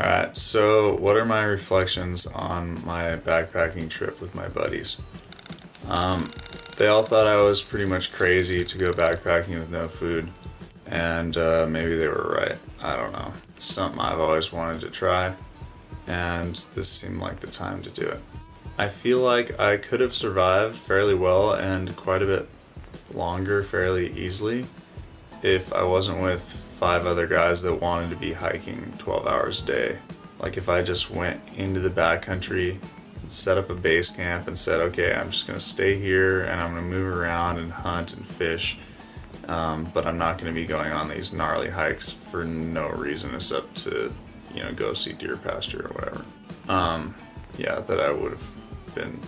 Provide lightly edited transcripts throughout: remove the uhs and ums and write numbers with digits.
Alright, so what are my reflections on my backpacking trip with my buddies? They all thought I was pretty much crazy to go backpacking with no food, and maybe they were right. I don't know. It's something I've always wanted to try, and this seemed like the time to do it. I feel like I could have survived fairly well and quite a bit longer fairly easily if I wasn't with 5 other guys that wanted to be hiking 12 hours a day. Like if I just went into the backcountry, set up a base camp and said, okay, I'm just going to stay here and I'm going to move around and hunt and fish, but I'm not going to be going on these gnarly hikes for no reason except to, go see deer pasture or whatever. That I would have been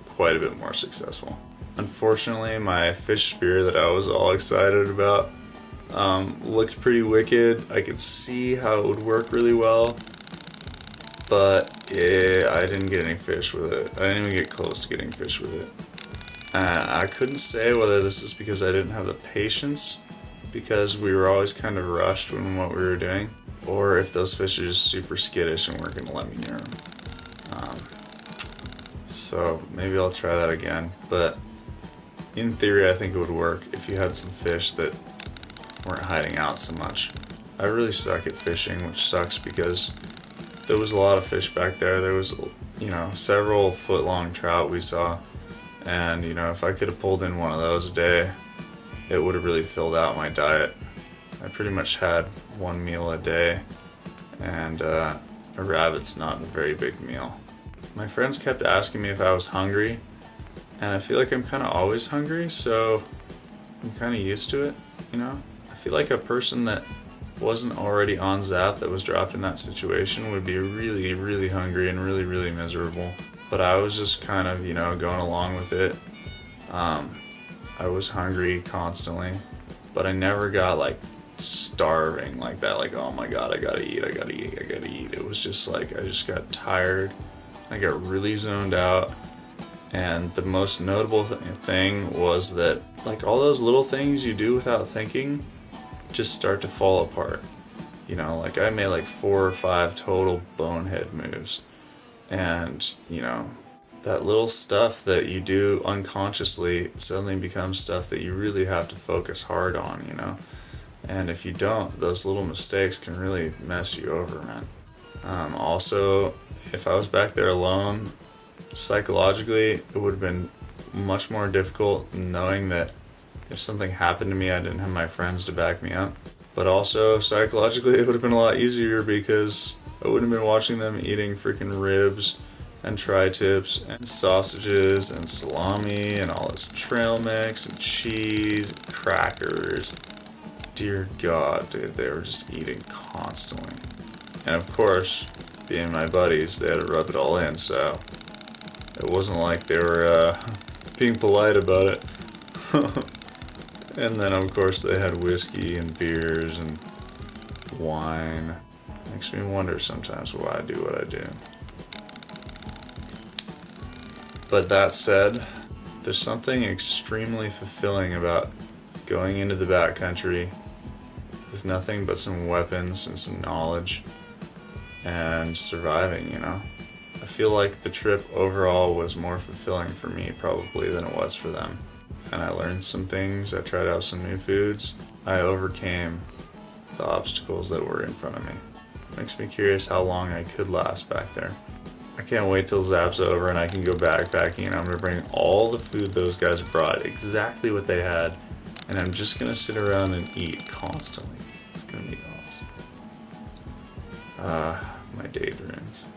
quite a bit more successful. Unfortunately, my fish spear that I was all excited about looked pretty wicked. I could see how it would work really well, but I didn't get any fish with it. I didn't even get close to getting fish with it. I couldn't say whether this is because I didn't have the patience, because we were always kind of rushed in what we were doing, or if those fish are just super skittish and weren't going to let me near them. So maybe I'll try that again, but in theory I think it would work if you had some fish that weren't hiding out so much. I really suck at fishing, which sucks because there was a lot of fish back there. There was, several foot-long trout we saw, and, if I could have pulled in one of those a day, it would have really filled out my diet. I pretty much had one meal a day, and a rabbit's not a very big meal. My friends kept asking me if I was hungry, and I feel like I'm kind of always hungry, so I'm kind of used to it, I feel like a person that wasn't already on Zap that was dropped in that situation would be really, really hungry and really, really miserable. But I was just kind of, going along with it. I was hungry constantly, but I never got starving like that, oh my god, I gotta eat. It was just I just got tired. I got really zoned out. And the most notable thing was that all those little things you do without thinking just start to fall apart. I made 4 or 5 total bonehead moves. And, that little stuff that you do unconsciously suddenly becomes stuff that you really have to focus hard on, And if you don't, those little mistakes can really mess you over, man. Also, if I was back there alone, psychologically, it would have been much more difficult knowing that if something happened to me, I didn't have my friends to back me up. But also, psychologically, it would have been a lot easier because I wouldn't have been watching them eating freaking ribs and tri-tips and sausages and salami and all this trail mix and cheese and crackers. Dear God, dude, they were just eating constantly. And of course, being my buddies, they had to rub it all in, so it wasn't like they were being polite about it. And then of course they had whiskey and beers and wine. Makes me wonder sometimes why I do what I do. But that said, there's something extremely fulfilling about going into the backcountry with nothing but some weapons and some knowledge and surviving, I feel like the trip overall was more fulfilling for me probably than it was for them. And I learned some things, I tried out some new foods, I overcame the obstacles that were in front of me. Makes me curious how long I could last back there. I can't wait till Zap's over and I can go backpacking and I'm going to bring all the food those guys brought, exactly what they had, and I'm just going to sit around and eat constantly. It's going to be awesome. My daydreams.